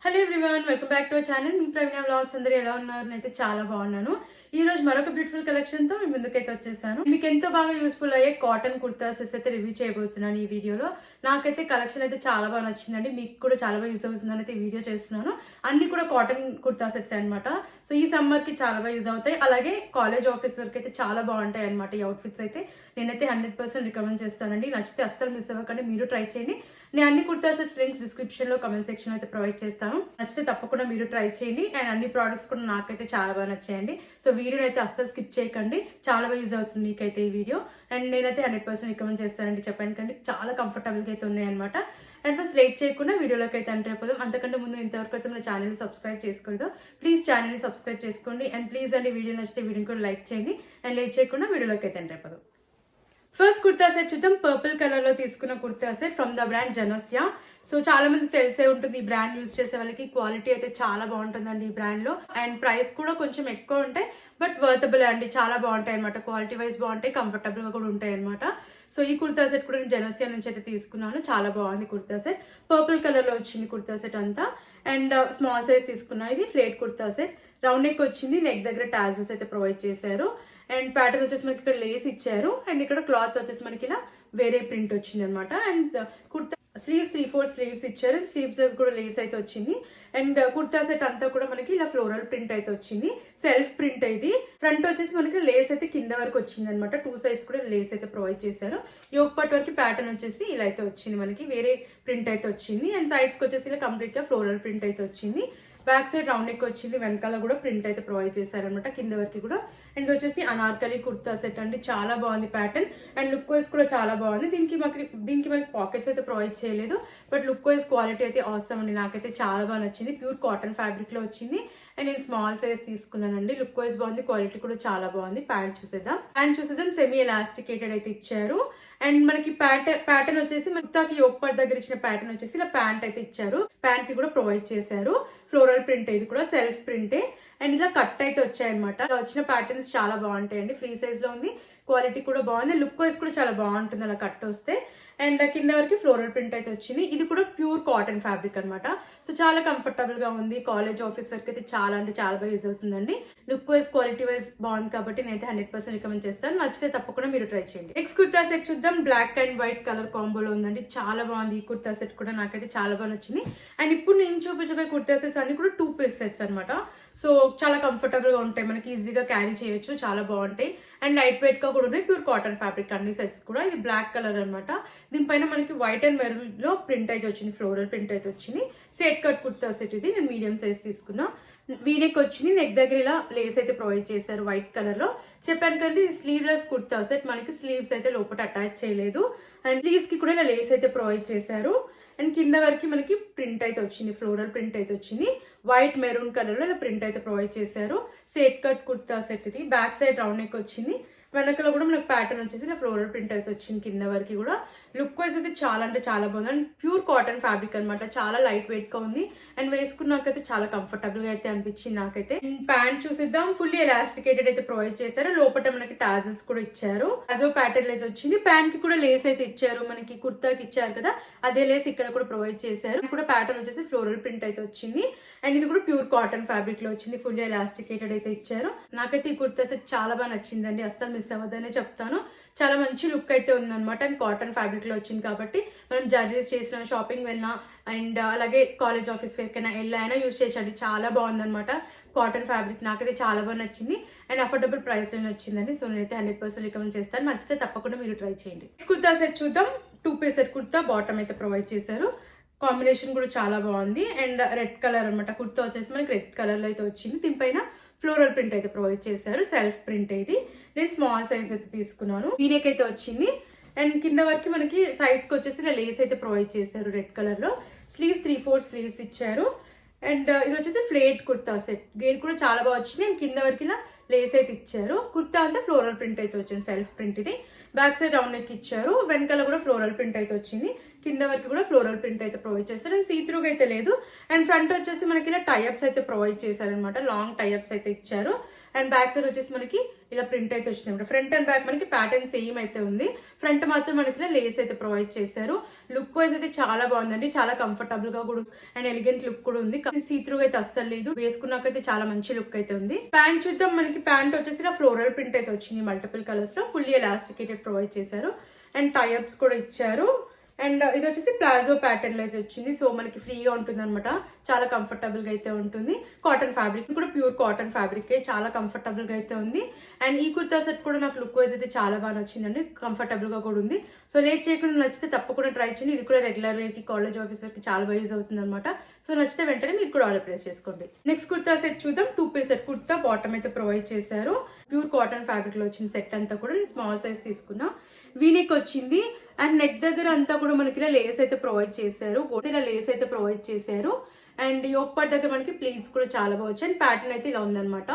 Hello everyone, welcome back to our channel. Me Praveena vlogs అందరూ ఎలా ఉన్నారు? అయితే చాలా బాగున్నాను. ఈ రోజు మరొక బ్యూటిఫుల్ కలెక్షన్ తో మీ ముందుకైతే వచ్చేసాను. మీకు ఎంతో బాగా యూస్ఫుల్ అయ్యే కాటన్ కుర్తా సెట్స్ అయితే రివ్యూ చేయబోతున్నాను ఈ వీడియోలో. నాకైతే కలెక్షన్ అయితే చాలా బాగా నచ్చిందండి. మీకు కూడా చాలా బాగా యూజ్ అవుతుందని అయితే వీడియో చేస్తున్నాను. అన్ని కూడా కాటన్ కుర్తా సెట్స్ అనమాట. సో ఈ సమ్మర్ కి చాలా బాగా యూజ్ అవుతాయి. అలాగే కాలేజ్ ఆఫీస్ వరకు అయితే చాలా బాగుంటాయి అనమాట ఈ అవుట్ఫిట్స్ అయితే. నేనైతే 100% రికమెండ్ చేస్తానండి. నచ్చితే అస్సలు మిస్ అవ్వకండి, మీరు ట్రై చేయండి. నేను అన్ని కుర్తా సెట్స్ లింక్స్ డిస్క్రిప్షన్ లో కమెంట్ సెక్షన్ అయితే ప్రొవైడ్ చేస్తాను. నచ్చితే తప్పకుండా మీరు ట్రై చేయండి. అండ్ అన్ని ప్రోడక్ట్స్ కూడా నాకైతే చాలా బాగా నచ్చాయండి. సో వీడియో అయితే అస్సలు స్కిప్ చేయకండి, చాలా బాగా యూజ్ అవుతుంది మీకైతే ఈ వీడియో. అండ్ నేనైతే 100% రికమెండ్ చేస్తానండి. చెప్పాను కండి, చాలా కంఫర్టబుల్గా అయితే ఉన్నాయన్నమాట. అండ్ ఫస్ట్ లేట్ చేయకుండా వీడియోలోకి అయితే ఎంటర్ అయిపోదాం. అంతకంటే ముందు ఇంతవరకు అయితే మన ఛానల్ని సబ్స్క్రైబ్ చేసుకోలేదు, ప్లీజ్ ఛానల్ని సబ్స్క్రైబ్ చేసుకోండి. అండ్ ప్లీజ్ అండి వీడియో నచ్చితే వీడియోని కూడా లైక్ చేయండి. అండ్ లేట్ చేయకుండా వీడియోలోకి అయితే ఎంటర్ అయిపోదాం. ఫస్ట్ కుర్తా సెట్ చూద్దాం. పర్పుల్ కలర్ లో తీసుకున్న kurta set from the brand Janasya. So చాలా మందికి తెలిసే ఉంటుంది, ఈ బ్రాండ్ యూజ్ చేసే వాళ్ళకి. క్వాలిటీ అయితే చాలా బాగుంటుందండి ఈ బ్రాండ్ లో. అండ్ ప్రైస్ కూడా కొంచెం ఎక్కువ ఉంటాయి, బట్ వర్తబుల్ అండి. చాలా బాగుంటాయి అనమాట. క్వాలిటీ వైజ్ బాగుంటాయి, కంఫర్టబుల్ గా కూడా ఉంటాయి అనమాట. సో ఈ కుర్తా సెట్ కూడా నేను జనస్య నుంచి అయితే తీసుకున్నాను. చాలా బాగుంది కుర్తా సెట్. పర్పుల్ కలర్ లో వచ్చింది కుర్తా సెట్ అంతా. అండ్ స్మాల్ సైజ్ తీసుకున్నా. ఇది ఫ్లేట్ కుర్తా సెట్. రౌండ్ నెక్ వచ్చింది, నెక్ దగ్గర టాజిల్స్ అయితే ప్రొవైడ్ చేశారు. అండ్ ప్యాటర్న్ వచ్చేసి మనకి ఇక్కడ లేస్ ఇచ్చారు. అండ్ ఇక్కడ క్లాత్ వచ్చేసి మనకి ఇలా వేరే ప్రింట్ వచ్చింది అనమాట. అండ్ కుర్తా స్లీవ్స్ 3-4 స్లీవ్స్ ఇచ్చారు. స్లీవ్స్ కూడా లేస్ అయితే వచ్చింది. అండ్ కుర్తా సెట్ అంతా కూడా మనకి ఇలా ఫ్లోరల్ ప్రింట్ అయితే వచ్చింది. సెల్ఫ్ ప్రింట్ ఇది. ఫ్రంట్ వచ్చేసి మనకి లేస్ అయితే కింద వరకు వచ్చింది అనమాట. 2 సైడ్స్ కూడా లేస్ అయితే ప్రొవైడ్ చేశారు. యోక్ పార్ట్ వరకు ప్యాటర్న్ వచ్చేసి ఇలా అయితే వచ్చింది, మనకి వేరే ప్రింట్ అయితే వచ్చింది. అండ్ సైడ్స్ కి వచ్చేసి ఇలా కంప్లీట్ గా ఫ్లోరల్ ప్రింట్ అయితే వచ్చింది. బ్యాక్ సైడ్ రౌండ్ నెక్ వచ్చింది, వెనకాల కూడా ప్రింట్ అయితే ప్రొవైడ్ చేశారనమాట, కింద వరకు కూడా. అండ్ ఇది వచ్చేసి అనార్కలి కుర్తా సెట్ అండి. చాలా బాగుంది ప్యాటర్న్. అండ్ లుక్ వైజ్ కూడా చాలా బాగుంది. దీనికి మనకి పాకెట్స్ అయితే ప్రొవైడ్ చేయలేదు, బట్ లుక్ వైజ్ క్వాలిటీ అయితే అవసరం అండి. నాకైతే చాలా బాగా నచ్చింది. ప్యూర్ కాటన్ ఫ్యాబ్రిక్ లో వచ్చింది. అండ్ నేను స్మాల్ సైజ్ తీసుకున్నానండి. లుక్ వైజ్ బాగుంది, క్వాలిటీ కూడా చాలా బాగుంది. ప్యాంట్ చూసేద్దాం. సెమీ ఎలాస్టికేటెడ్ అయితే ఇచ్చారు. అండ్ మనకి ప్యాటర్న్ వచ్చేసి కుర్తాకి యోక్ పార్ట్ దగ్గర ఇచ్చిన ప్యాటర్న్ వచ్చేసి ఇలా ప్యాంట్ అయితే ఇచ్చారు. ప్యాంట్ కి కూడా ప్రొవైడ్ చేశారు. ఫ్లోరల్ ప్రింట్, ఇది కూడా సెల్ఫ్ ప్రింటే. అండ్ ఇలా కట్ అయితే వచ్చాయన్నమాట. ఇలా వచ్చిన ప్యాటర్న్స్ చాలా బాగుంటాయండి. ఫ్రీ సైజ్ లో ఉంది, క్వాలిటీ కూడా బాగుంది. లుక్ వైజ్ కూడా చాలా బాగుంటుంది అలా కట్ వస్తే. అండ్ కింద వరకు ఫ్లోరల్ ప్రింట్ అయితే వచ్చింది. ఇది కూడా ప్యూర్ కాటన్ ఫ్యాబ్రిక్ అనమాట. సో చాలా కంఫర్టబుల్ గా ఉంది. కాలేజ్ ఆఫీస్ వరకు అయితే చాలా అంటే చాలా బాగా యూజ్ అవుతుందండి. లుక్ వైజ్ క్వాలిటీ వైజ్ బాగుంది కాబట్టి నేనైతే 100% రికమెండ్ చేస్తాను. నచ్చితే తప్పకుండా మీరు ట్రై చేయండి. నెక్స్ట్ కుర్తా సెట్ చూద్దాం. బ్లాక్ అండ్ వైట్ కలర్ కాంబోలో ఉందండి. చాలా బాగుంది ఈ కుర్తా సెట్ కూడా, నాకైతే చాలా బాగా నచ్చింది. అండ్ ఇప్పుడు నేను చూపించబోయే కుర్తా సెట్స్ అన్ని కూడా 2 పీస్ సెట్స్ అనమాట. సో చాలా కంఫర్టబుల్ గా ఉంటాయి, మనకి ఈజీగా క్యారీ చేయొచ్చు, చాలా బాగుంటాయి. అండ్ లైట్ వెయిట్ గా కూడా ఉన్నాయి. ప్యూర్ కాటన్ ఫ్యాబ్రిక్ అన్ని సెట్స్ కూడా. ఇది బ్లాక్ కలర్ అనమాట. దీనిపైన మనకి వైట్ అండ్ మెరూన్ లో ప్రింట్ అయితే వచ్చింది, ఫ్లోరల్ ప్రింట్ అయితే వచ్చింది. స్ట్రైట్ కట్ కుర్తా సెట్ ఇది. నేను మీడియం సైజ్ తీసుకున్నా. వీనెక్ వచ్చింది, నెక్ దగ్గర ఇలా లేస్ అయితే ప్రొవైడ్ చేశారు వైట్ కలర్ లో. చెప్పాను కండి స్లీవ్లెస్ కుర్తా సెట్. మనకి స్లీవ్స్ అయితే లోపల అటాచ్ చేయలేదు. అండ్ స్లీవ్స్ కి కూడా ఇలా లేస్ అయితే ప్రొవైడ్ చేశారు. అండ్ కింద వరకు మనకి ప్రింట్ అయితే వచ్చింది, ఫ్లోరల్ ప్రింట్ అయితే వచ్చింది. వైట్ మెరూన్ కలర్ లో ఇలా ప్రింట్ అయితే ప్రొవైడ్ చేశారు. స్ట్రైట్ కట్ కుర్తా సెట్ ఇది. బ్యాక్ సైడ్ రౌండ్ నెక్ వచ్చింది. వెనకలో కూడా మనకు ప్యాటర్న్ వచ్చేసి ఇలా ఫ్లోరల్ ప్రింట్ అయితే వచ్చింది కింద వరకు కూడా. లుక్ వైజ్ అయితే చాలా అంటే చాలా బాగుంది. అండ్ ప్యూర్ కాటన్ ఫ్యాబ్రిక్ అనమాట. చాలా లైట్ వెయిట్ గా ఉంది. అండ్ వేసుకున్నాకైతే చాలా కంఫర్టబుల్ గా అయితే అనిపించింది నాకైతే. ప్యాంట్ చూసిద్దాం. ఫుల్లీ ఎలాస్టికేటెడ్ అయితే ప్రొవైడ్ చేశారు. లోపల మనకి టాజిల్స్ కూడా ఇచ్చారు. అజో ప్యాటర్న్ అయితే వచ్చింది. ప్యాంట్ కి కూడా లేస్ అయితే ఇచ్చారు, మనకి కుర్తాకి ఇచ్చారు కదా అదే లేస్ ఇక్కడ కూడా ప్రొవైడ్ చేశారు. కూడా ప్యాటర్న్ వచ్చేసి ఫ్లోరల్ ప్రింట్ అయితే వచ్చింది. అండ్ ఇది కూడా ప్యూర్ కాటన్ ఫ్యాబ్రిక్ లో వచ్చింది. ఫుల్లీ ఎలాస్టికేటెడ్ అయితే ఇచ్చారు. నాకైతే ఈ కుర్తా సెట్ చాలా బాగా నచ్చిందండి. అస్సలు మిస్ అవ్వద్దనే చెప్తాను. చాలా మంచి లుక్ అయితే ఉందన్నమాట. అండ్ కాటన్ ఫ్యాబ్రిక్ లో వచ్చింది కాబట్టి మనం జర్నీస్ చేసిన, షాపింగ్ వెళ్ళినా, అండ్ అలాగే కాలేజ్ ఆఫీస్ వేర్ కైనా వెళ్ళైనా యూజ్ చేసండి. చాలా బాగుందన్నమాట కాటన్ ఫ్యాబ్రిక్. నాకైతే చాలా బాగా నచ్చింది. అండ్ అఫోర్డబుల్ ప్రైస్ లోనే వచ్చిందండి. సో నేనైతే 100% రికమెండ్ చేస్తాను. నచ్చితే తప్పకుండా మీరు ట్రై చేయండి. కుర్తా సెట్ చూద్దాం. 2 పీస్ సెట్ కుర్తా. బాటమ్ అయితే ప్రొవైడ్ చేశారు. కాంబినేషన్ కూడా చాలా బాగుంది. అండ్ రెడ్ కలర్ అనమాట. కుర్తా వచ్చేసి మనకి రెడ్ కలర్ లో అయితే వచ్చింది. దీనిపైన ఫ్లోరల్ ప్రింట్ అయితే ప్రొవైడ్ చేశారు. సెల్ఫ్ ప్రింట్ ఇది. నేను స్మాల్ సైజ్ అయితే తీసుకున్నాను. వీనెక్ అయితే వచ్చింది. అండ్ కింద వరకు మనకి సైడ్స్ కి వచ్చేసి ఇలా లేస్ అయితే ప్రొవైడ్ చేశారు రెడ్ కలర్ లో. స్లీవ్స్ 3-4 స్లీవ్స్ ఇచ్చారు. అండ్ ఇది వచ్చేసి ఫ్లేట్ కుర్తా సెట్. గేర్ కూడా చాలా బాగా వచ్చింది. అండ్ కింద వరకు ఇలా లేస్ అయితే ఇచ్చారు. కుర్తా అంతా ఫ్లోరల్ ప్రింట్ అయితే వచ్చింది, సెల్ఫ్ ప్రింట్ ఇది. బ్యాక్ సైడ్ రౌండ్ నెక్ ఇచ్చారు. వెనకాల కూడా ఫ్లోరల్ ప్రింట్ అయితే వచ్చింది. కింద వరకు కూడా ఫ్లోరల్ ప్రింట్ అయితే ప్రొవైడ్ చేశారు. అండ్ సీత్రూగా అయితే లేదు. అండ్ ఫ్రంట్ వచ్చేసి మనకి ఇలా టైఅప్స్ అయితే ప్రొవైడ్ చేశారనమాట. లాంగ్ టైఅప్స్ అయితే ఇచ్చారు. అండ్ బ్యాక్ సైడ్ వచ్చేసి మనకి ఇలా ప్రింట్ అయితే వచ్చింది. ఫ్రంట్ అండ్ బ్యాక్ మనకి ప్యాటర్న్ సేమ్ అయితే ఉంది. ఫ్రంట్ మాత్రం మనకి ఇలా లేస్ అయితే ప్రొవైడ్ చేశారు. లుక్ వైజ్ అయితే చాలా బాగుందండి, చాలా కంఫర్టబుల్ గా కూడా అండ్ ఎలిగెంట్ లుక్ కూడా ఉంది. సీత్రూ అయితే అస్సలు లేదు, వేసుకున్నాకైతే చాలా మంచి లుక్ అయితే ఉంది. ప్యాంట్ చూద్దాం. మనకి ప్యాంట్ వచ్చేసి ఇలా ఫ్లోరల్ ప్రింట్ అయితే వచ్చింది మల్టిపుల్ కలర్స్ లో, ఫుల్లీ ఎలాస్టికేటెడ్ ప్రొవైడ్ చేశారు అండ్ టైఅప్స్ కూడా ఇచ్చారు. అండ్ ఇది వచ్చేసి ప్లాజో ప్యాటర్న్ లో అయితే వచ్చింది. సో మనకి ఫ్రీగా ఉంటుంది అనమాట, చాలా కంఫర్టబుల్ గా అయితే ఉంటుంది. కాటన్ ఫ్యాబ్రిక్ కూడా ప్యూర్ కాటన్ ఫ్యాబ్రిక్, చాలా కంఫర్టబుల్ గా అయితే ఉంది. అండ్ ఈ కుర్తా సెట్ కూడా నాకు లుక్ వైజ్ అయితే చాలా బాగా నచ్చిందండి, కంఫర్టబుల్ గా కూడా ఉంది. సో లేట్ చేయకుండా నచ్చితే తప్పకుండా ట్రై చేయండి. ఇది కూడా రెగ్యులర్ వేర్ కి, కాలేజ్ ఆఫీస్ కి చాలా బాగా యూజ్ అవుతుంది అనమాట. సో నచ్చితే వెంటనే మీరు కూడా ఆర్డర్ ప్లేస్ చేసుకోండి. నెక్స్ట్ కుర్తా సెట్ చూద్దాం. 2 పీస్ సెట్ కుర్తా బాటమ్ అయితే ప్రొవైడ్ చేశారు. ప్యూర్ కాటన్ ఫ్యాబ్రిక్ లో వచ్చిన సెట్ అంతా కూడా నేను స్మాల్ సైజ్ తీసుకున్నా. వీనెక్ వచ్చింది అండ్ నెక్ దగ్గర అంతా కూడా మనకి ఇలా లేస్ అయితే ప్రొవైడ్ చేశారు. ఇలా లేస్ అయితే ప్రొవైడ్ చేశారు. అండ్ యోక్ పార్ట్ దగ్గర మనకి ప్లీట్స్ కూడా చాలా బాగా వచ్చాయి. అండ్ ప్యాటర్న్ అయితే ఇలా ఉందన్నమాట.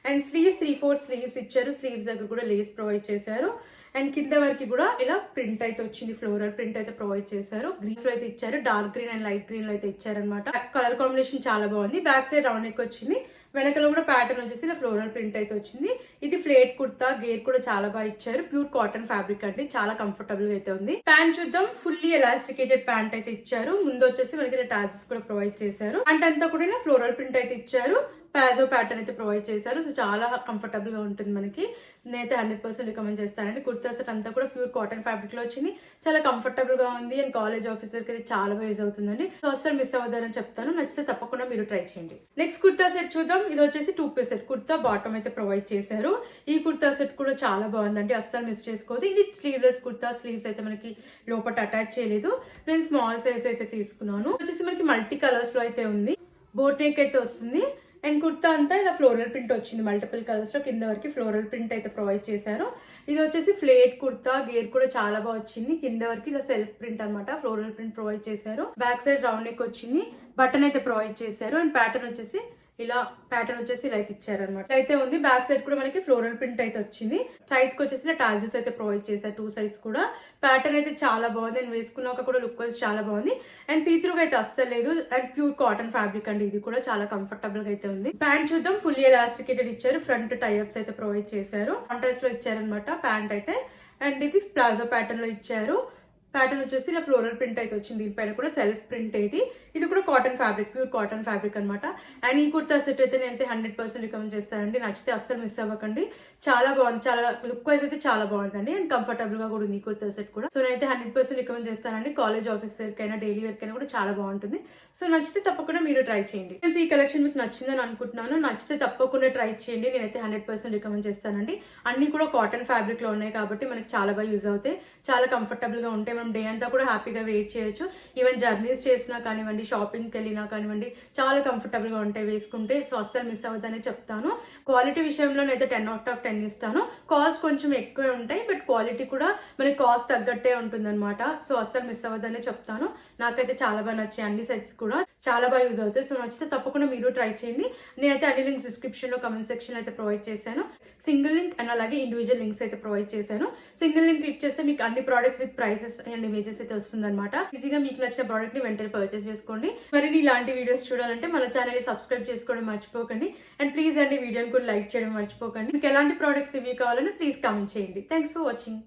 అండ్ స్లీవ్స్ 3/4 స్లీవ్స్ ఇచ్చారు. స్లీవ్స్ దగ్గర కూడా లేస్ ప్రొవైడ్ చేశారు. అండ్ కింద వరకు కూడా ఇలా ప్రింట్ అయితే వచ్చింది, ఫ్లోరల్ ప్రింట్ అయితే ప్రొవైడ్ చేశారు. గ్రీన్స్ లో అయితే ఇచ్చారు, dark green and light green లో అయితే ఇచ్చారనమాట. కలర్ కాంబినేషన్ చాలా బాగుంది. బ్యాక్ సైడ్ రౌండ్ నెక్ వచ్చింది. వెనకలో కూడా ప్యాటర్న్ వచ్చేసి ఇలా ఫ్లోరల్ ప్రింట్ అయితే వచ్చింది. ఇది ఫ్లేట్ కుర్తా, గేర్ కూడా చాలా బాగా ఇచ్చారు. ప్యూర్ కాటన్ ఫ్యాబ్రిక్ అండి, చాలా కంఫర్టబుల్ గా అయితే ఉంది. ప్యాంట్ చూద్దాం. ఫుల్లీ ఎలాస్టికేటెడ్ ప్యాంట్ అయితే ఇచ్చారు. ముందు వచ్చేసి మనకి టాజెస్ కూడా ప్రొవైడ్ చేశారు. ప్యాంట్ అంతా కూడా ఇలా ఫ్లోరల్ ప్రింట్ అయితే ఇచ్చారు. ప్లాజో ప్యాటర్న్ అయితే ప్రొవైడ్ చేశారు. సో చాలా కంఫర్టబుల్ గా ఉంటుంది మనకి. నేనైతే 100% రికమెండ్ చేస్తానండి. కుర్తా సెట్ అంతా కూడా ప్యూర్ కాటన్ ఫ్యాబ్రిక్ లో వచ్చింది, చాలా కంఫర్టబుల్ గా ఉంది. అండ్ కాలేజ్ ఆఫీస్ వరకు అయితే చాలా బాగా యూజ్ అవుతుందండి. సో అసలు మిస్ అవ్వద్దని చెప్తాను, నచ్చితే తప్పకుండా మీరు ట్రై చేయండి. నెక్స్ట్ కుర్తా సెట్ చూద్దాం. ఇది వచ్చేసి 2 పీస్ సెట్ కుర్తా బాటమ్ అయితే ప్రొవైడ్ చేశారు. ఈ కుర్తా సెట్ కూడా చాలా బాగుందండి, అస్సలు మిస్ చేసుకోవద్దు. ఇది స్లీవ్లెస్ కుర్తా, స్లీవ్స్ అయితే మనకి లోపల అటాచ్ చేయలేదు. నేను స్మాల్ సైజ్ అయితే తీసుకున్నాను. వచ్చేసి మనకి మల్టీ కలర్స్ లో అయితే ఉంది. బోట్ నెక్ అయితే వస్తుంది. అండ్ కుర్తా అంతా ఇలా ఫ్లోరల్ ప్రింట్ వచ్చింది మల్టిపుల్ కలర్స్ లో. కింద వరకు ఫ్లోరల్ ప్రింట్ అయితే ప్రొవైడ్ చేశారు. ఇది వచ్చేసి ఫ్లేట్ కుర్తా, గేర్ కూడా చాలా బాగా వచ్చింది. కింద వరకు ఇలా సెల్ఫ్ ప్రింట్ అనమాట, ఫ్లోరల్ ప్రింట్ ప్రొవైడ్ చేశారు. బ్యాక్ సైడ్ రౌండ్ నెక్ వచ్చింది, బటన్ అయితే ప్రొవైడ్ చేశారు. అండ్ ప్యాటర్న్ వచ్చేసి ఇలా ఇలా అయితే ఇచ్చారనమాట. అయితే ఉంది. బ్యాక్ సైడ్ కూడా మనకి ఫ్లోరల్ ప్రింట్ అయితే వచ్చింది. సైడ్స్ కి వచ్చేసి టాజిల్స్ అయితే ప్రొవైడ్ చేశారు 2 సైడ్స్ కూడా. ప్యాటర్న్ అయితే చాలా బాగుంది. నేను వేసుకున్నాక కూడా లుక్ వైజ్ చాలా బాగుంది. అండ్ సీత్రూగా అయితే అస్సలు లేదు. అండ్ ప్యూర్ కాటన్ ఫ్యాబ్రిక్ అండి, ఇది కూడా చాలా కంఫర్టబుల్ గా అయితే ఉంది. ప్యాంట్ చూద్దాం. ఫుల్లీ ఎలాస్టికేటెడ్ ఇచ్చారు. ఫ్రంట్ టైఅప్స్ అయితే ప్రొవైడ్ చేశారు. కాంట్రాస్ట్ లో ఇచ్చారనమాట ప్యాంట్ అయితే. అండ్ ఇది ప్లాజో ప్యాటర్న్ లో ఇచ్చారు. ప్యాటర్న్ వచ్చేసి ఇలా ఫ్లోరల్ ప్రింట్ అయితే వచ్చింది. దీనిపైన కూడా సెల్ఫ్ ప్రింట్ ఇది కూడా cotton fabric, pure cotton fabric అనమాట. అండ్ ఈ కుర్తా సెట్ అయితే నేనైతే 100% రికమెండ్ చేస్తానండి. నచ్చితే అస్సలు మిస్ అవ్వకండి, చాలా బాగుంది. చాలా లుక్ వైజ్ అయితే చాలా బాగుందండి. అండ్ కంఫర్టబుల్ గా కూడా ఉంది ఈ కుర్తా సెట్ కూడా. సో నేనైతే 100% రికమెండ్ చేస్తానండి. కాలేజ్ ఆఫీస్ వేర్ కైనా, డైలీ వేర్ కైనా కూడా చాలా బాగుంటుంది. సో నచ్చితే తప్పకుండా మీరు ట్రై చేయండి. ఈ కలెక్షన్ మీకు నచ్చిందని అనుకుంటున్నాను. నచ్చితే తప్పకుండా ట్రై చేయండి. నేనైతే 100% రికమెండ్ చేస్తానండి. అన్ని కూడా కాటన్ ఫ్యాబ్రిక్ లో ఉన్నాయి కాబట్టి మనకి చాలా బాగా యూజ్ అవుతాయి, చాలా కంఫర్టబుల్ గా ఉంటాయి. మనం డే అంతా కూడా హ్యాపీగా వెయిట్ చేయొచ్చు. ఈవెన్ జర్నీస్ చేసినా కానివ్వండి, షాపింగ్కి వెళ్ళినా కానివ్వండి, చాలా కంఫర్టబుల్ గా ఉంటాయి వేసుకుంటే. సో అస్సలు మిస్ అవ్వద్దనే చెప్తాను. క్వాలిటీ విషయంలో అయితే 10 out of 10 ఇస్తాను. కాస్ట్ కొంచెం ఎక్కువే ఉంటాయి, బట్ క్వాలిటీ కూడా మనకి కాస్ట్ తగ్గట్టే ఉంటుంది అనమాట. సో అస్సలు మిస్ అవ్వద్దనే చెప్తాను. నాకైతే చాలా బాగా నచ్చాయి. అన్ని సెట్స్ కూడా చాలా బాగా యూజ్ అవుతాయి. సో నచ్చితే తప్పకుండా మీరు ట్రై చేయండి. నేనైతే అన్ని లింక్స్ డిస్క్రిప్షన్ లో, కమెంట్ సెక్షన్ అయితే ప్రొవైడ్ చేశాను. సింగిల్ లింక్ అండ్ అలాగే ఇండివిజువల్ లింక్స్ అయితే ప్రొవైడ్ చేశాను. సింగిల్ లింక్ క్లిక్ చేస్తే మీకు అన్ని products with prices and images అయితే వస్తుంది అనమాట. ఈజీగా మీకు నచ్చిన ప్రోడక్ట్ ని వెంటనే పర్చేస్ చేసుకోండి. మరి ఇలాంటి వీడియోస్ చూడాలంటే మన ఛానల్ ని సబ్స్క్రైబ్ చేసుకోవడం మర్చిపోకండి. అండ్ ప్లీజ్ అండి వీడియోని కూడా లైక్ చేయడం మర్చిపోకండి. మీకు ఎలాంటి ప్రోడక్ట్స్ రివ్యూ కావాలని ప్లీజ్ కామెంట్ చేయండి. Thanks for watching.